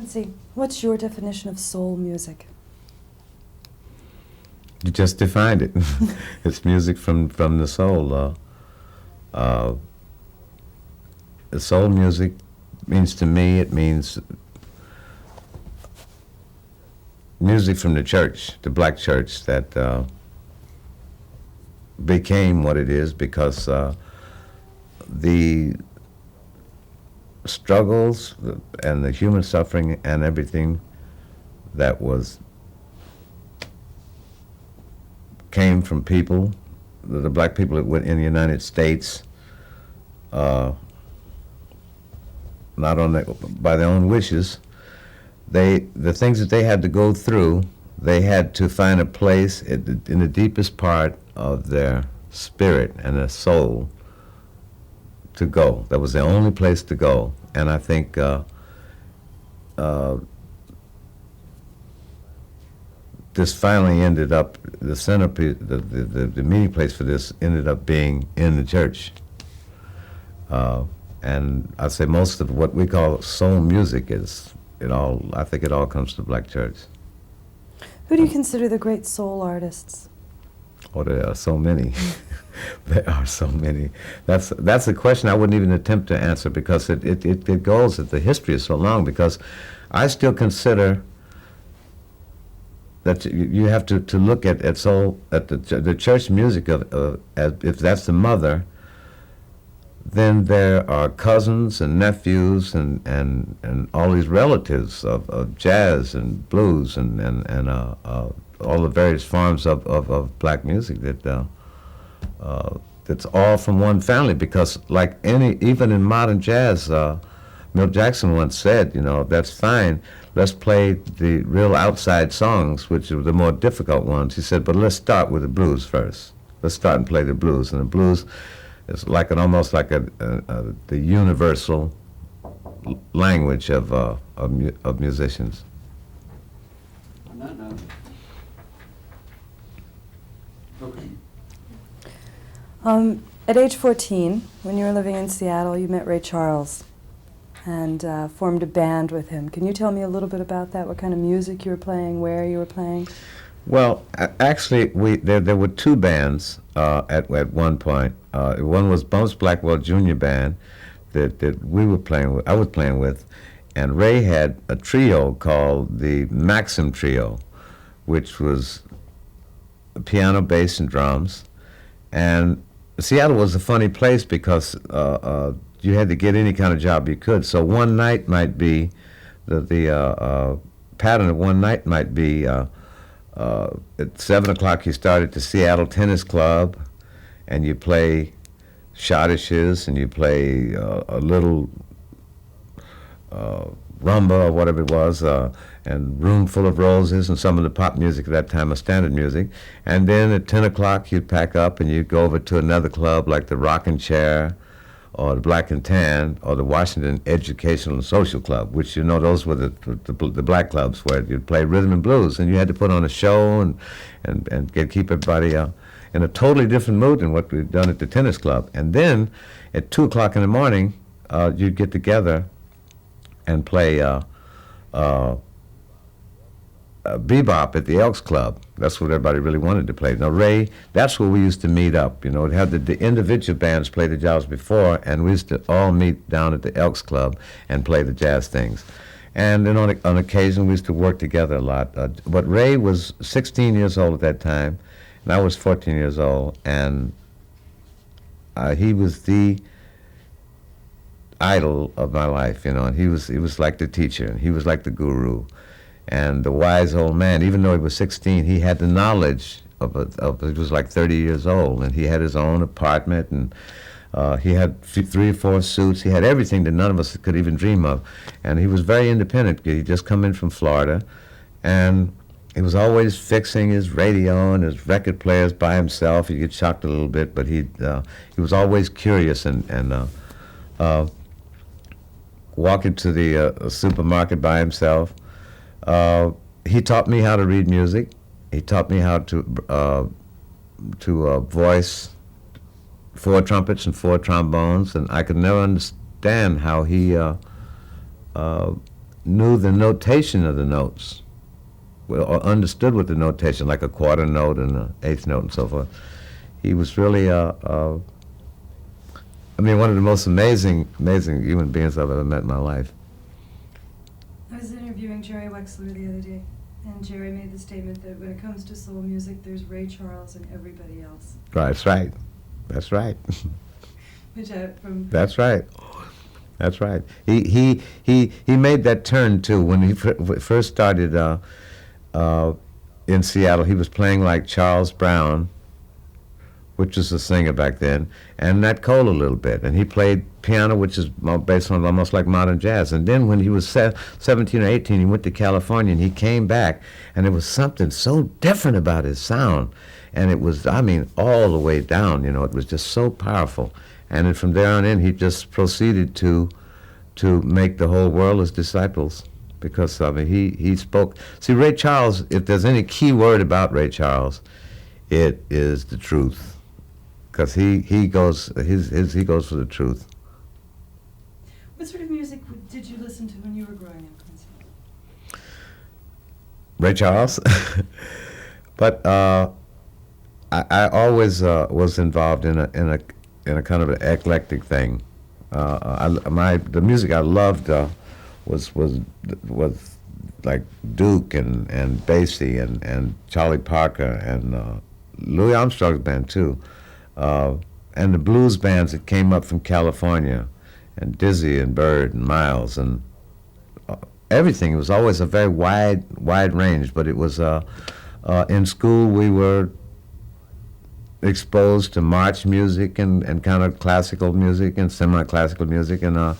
Quincy, what's your definition of soul music? You just defined it. It's music from the soul. Soul music means to me, it means music from the church, the black church that became what it is because the struggles and the human suffering and everything that came from people, the black people that went in the United States, not by their own wishes. The things that they had to go through, they had to find a place in the deepest part of their spirit and their soul to go. That was the only place to go. And I think this finally ended up, the centerpiece, the meeting place for this ended up being in the church. And I'd say most of what we call soul music I think it all comes to black church. Who do you consider the great soul artists? Oh, there are so many. There are so many. That's a question I wouldn't even attempt to answer because it goes that the history is so long, because I still consider that you have to look at soul, at the church music if that's the mother, then there are cousins and nephews and all these relatives of jazz and blues and all the various forms of black music that's all from one family, because like even in modern jazz, Milt Jackson once said, that's fine, let's play the real outside songs, which are the more difficult ones. He said, but let's start with the blues first. Let's start and play the blues. And the blues is almost like the universal language of musicians. On that note. Okay. At age 14, when you were living in Seattle, you met Ray Charles and formed a band with him. Can you tell me a little bit about that? What kind of music you were playing, where you were playing? Well, actually, there were two bands at one point. One was Bumps Blackwell Jr. Band that we were playing with. I was playing with, and Ray had a trio called the Maxim Trio, which was piano, bass, and drums. And Seattle was a funny place because you had to get any kind of job you could. So one night might be the pattern of one night might be. At 7 o'clock you start at the Seattle Tennis Club and you play schottisches and you play a little rumba or whatever it was, and Room Full of Roses and some of the pop music at that time, of standard music. And then at 10 o'clock you'd pack up and you'd go over to another club like the Rocking Chair or the Black and Tan or the Washington Educational and Social Club, which, those were the black clubs where you'd play rhythm and blues, and you had to put on a show and keep everybody in a totally different mood than what we'd done at the tennis club. And then at 2 o'clock in the morning, you'd get together and play bebop at the Elks Club. That's what everybody really wanted to play. Now, Ray, that's where we used to meet up. It had the individual bands play the jazz before, and we used to all meet down at the Elks Club and play the jazz things. And then on occasion, we used to work together a lot. But Ray was 16 years old at that time, and I was 14 years old, and he was the idol of my life, and he was like the teacher, and he was like the guru. And the wise old man, even though he was 16, he had the knowledge he was like 30 years old, and he had his own apartment, and he had 3 or 4 suits. He had everything that none of us could even dream of. And he was very independent. He'd just come in from Florida, and he was always fixing his radio and his record players by himself. He'd get shocked a little bit, but he was always curious and walking to the supermarket by himself. He taught me how to read music. He taught me how to voice 4 trumpets and 4 trombones, and I could never understand how he knew the notation of the notes, or understood what the notation, like a quarter note and an eighth note and so forth. He was really one of the most amazing human beings I've ever met in my life. I was interviewing Jerry Wexler the other day, and Jerry made the statement that when it comes to soul music, there's Ray Charles and everybody else. That's right. That's right. Which That's right. That's right. He made that turn too when he first started in Seattle. He was playing like Charles Brown, which was a singer back then, and Nat Cole a little bit. And he played piano, which is based on almost like modern jazz. And then when he was 17 or 18, he went to California, and he came back, and there was something so different about his sound. And it was, all the way down, it was just so powerful. And then from there on in, he just proceeded to make the whole world his disciples, because he spoke. See, Ray Charles, if there's any key word about Ray Charles, it is the truth. Because he goes for the truth. What sort of music did you listen to when you were growing up, Quincy? Ray Charles, but I always was involved in a kind of an eclectic thing. The music I loved was like Duke and Basie and Charlie Parker and Louis Armstrong's band too. And the blues bands that came up from California, and Dizzy and Bird and Miles and everything. It was always a very wide range, but it was in school we were exposed to march music and kind of classical music and semi-classical music, and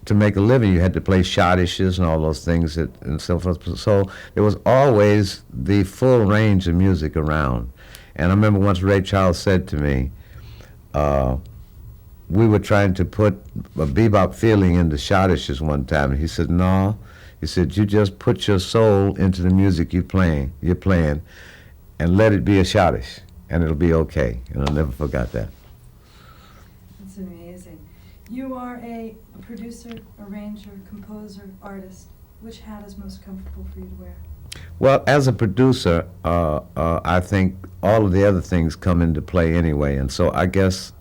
to make a living you had to play schottisches and all those things and so forth. So there was always the full range of music around. And I remember once Ray Charles said to me, we were trying to put a bebop feeling into schottisches one time, and he said, no, he said, you just put your soul into the music you're playing, and let it be a schottisch, and it'll be okay. And I never forgot that. That's amazing. You are a producer, arranger, composer, artist. Which hat is most comfortable for you to wear? Well, as a producer, I think all of the other things come into play anyway, and so I guess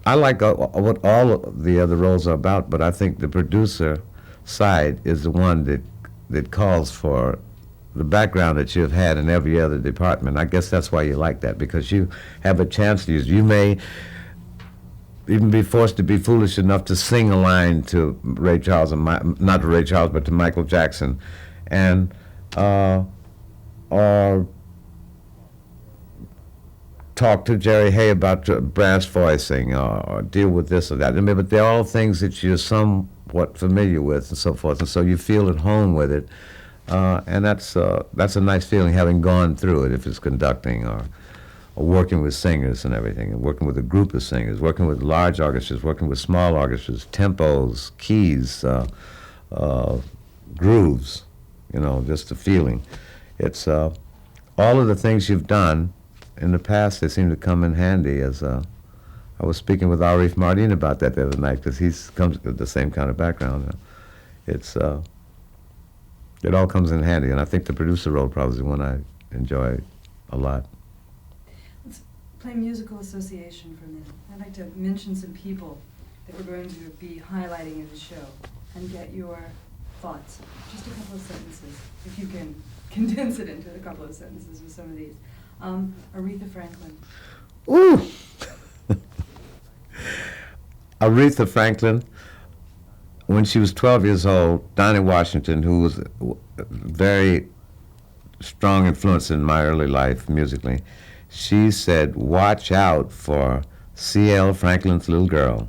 I like what all of the other roles are about, but I think the producer side is the one that calls for the background that you have had in every other department. I guess that's why you like that, because you have a chance to use. You may even be forced to be foolish enough to sing a line to Ray Charles, not to Ray Charles, but to Michael Jackson, and or talk to Jerry Hay about brass voicing, or deal with this or that. But they're all things that you're somewhat familiar with and so forth, and so you feel at home with it, and that's a nice feeling, having gone through it, if it's conducting or working with singers and everything, and working with a group of singers, working with large orchestras, working with small orchestras, tempos, keys, grooves, just the feeling. It's all of the things you've done in the past, they seem to come in handy. As I was speaking with Arif Mardin about that the other night, because he comes with the same kind of background. It all comes in handy, and I think the producer role probably is the one I enjoy a lot. Let's play musical association for a minute. I'd like to mention some people that we're going to be highlighting in the show and get your thoughts. Just a couple of sentences, if you can condense it into a couple of sentences with some of these. Aretha Franklin. Ooh! Aretha Franklin, when she was 12 years old, Donnie Washington, who was a very strong influence in my early life musically, she said, watch out for C.L. Franklin's little girl.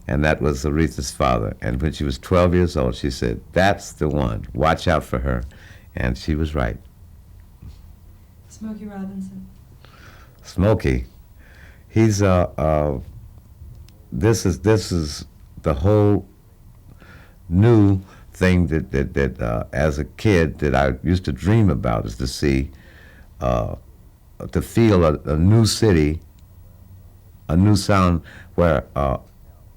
And that was Aretha's father. And when she was 12 years old, she said, that's the one. Watch out for her. And she was right. Smokey Robinson. Smokey. He's this is the whole new thing that as a kid that I used to dream about, is to see, to feel a new city, a new sound where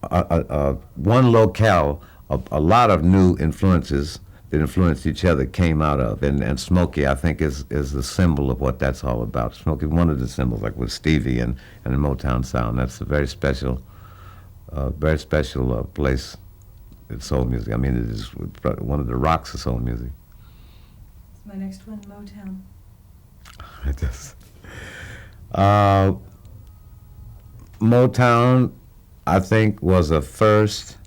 one locale, a lot of new influences that influenced each other came out of, and Smokey, I think, is the symbol of what that's all about. Smokey, one of the symbols, like with Stevie and the Motown sound. That's a very special place in soul music. I mean, it is one of the rocks of soul music. It's my next one, Motown. It does. Motown, I think, was a first,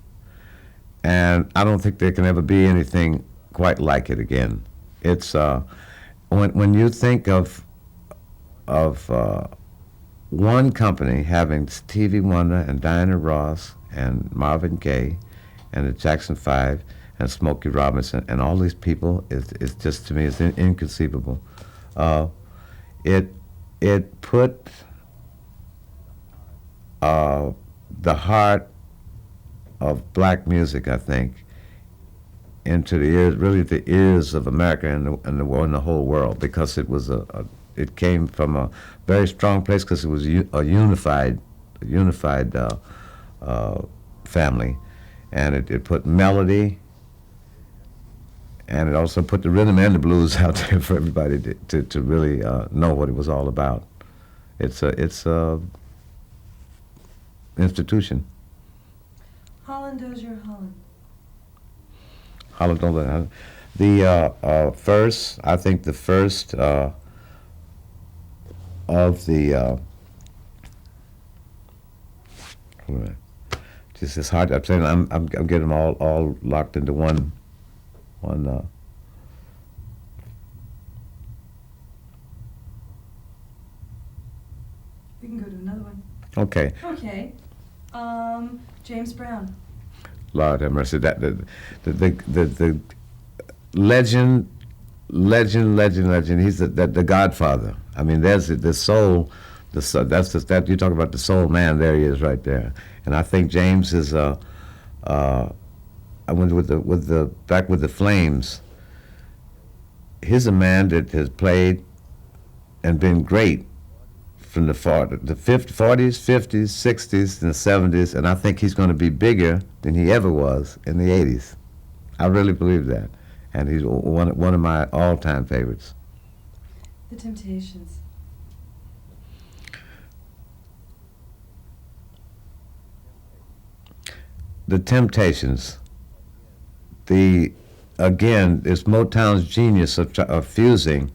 and I don't think there can ever be anything quite like it again. It's when you think of one company having Stevie Wonder and Diana Ross and Marvin Gaye and the Jackson Five and Smokey Robinson and all these people, it's just, to me, it's inconceivable. It put the heart of black music, I think, into the ears, really the ears of America and the whole world, because it was it came from a very strong place, because it was a unified family, and it put melody, and it also put the rhythm and the blues out there for everybody to really know what it was all about. It's a institution. Holland Dozier Holland. Holland. The first, I think the first of the just it's hard. I'm saying I'm getting them all locked into one. We can go to another one. Okay. Okay. James Brown. Lord have mercy. That the legend. He's the Godfather. I mean, there's the soul. That's that you talk about the soul man. There he is, right there. And I think James is. I went with the back with the Flames. He's a man that has played and been great from the 40s, 50s, 60s, and the 70s, and I think he's going to be bigger than he ever was in the 80s. I really believe that, and he's one of my all-time favorites. The Temptations. The Temptations. Again, it's Motown's genius of fusing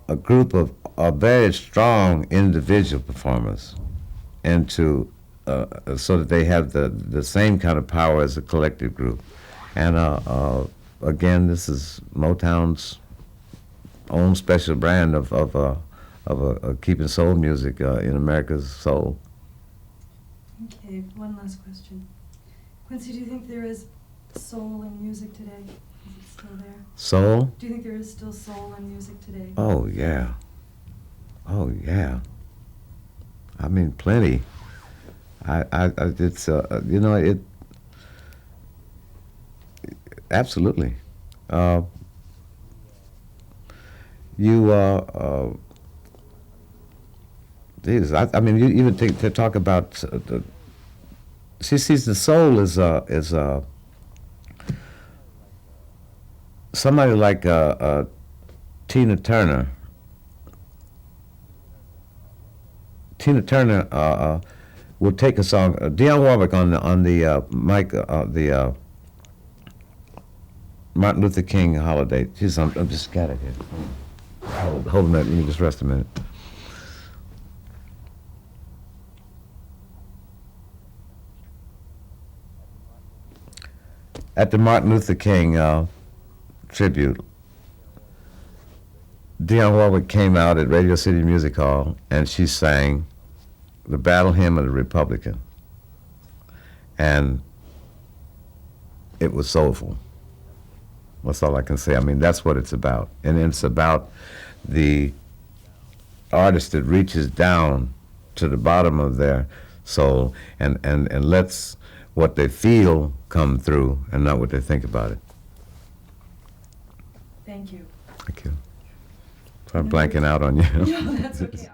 a group of very strong individual performers into so that they have the same kind of power as a collective group. And again, this is Motown's own special brand of keeping soul music in America's soul. Okay, one last question. Quincy, do you think there is soul in music today? Is it still there? Soul? Do you think there is still soul in music today? Oh, yeah. Oh, yeah. I mean, plenty. It's, it, absolutely. Jesus, I mean, you even to talk about, she sees the soul is somebody like Tina Turner. Tina Turner will take a song. Dionne Warwick on the mic, the Martin Luther King holiday. Jeez, I'm just got it here. Hold a minute. Let me just rest a minute. At the Martin Luther King tribute, Dionne Warwick came out at Radio City Music Hall, and she sang the Battle Hymn of the Republican. And it was soulful. That's all I can say. I mean, that's what it's about. And it's about the artist that reaches down to the bottom of their soul and lets what they feel come through and not what they think about it. Thank you. Thank you. I'm blanking out on you. No, that's okay.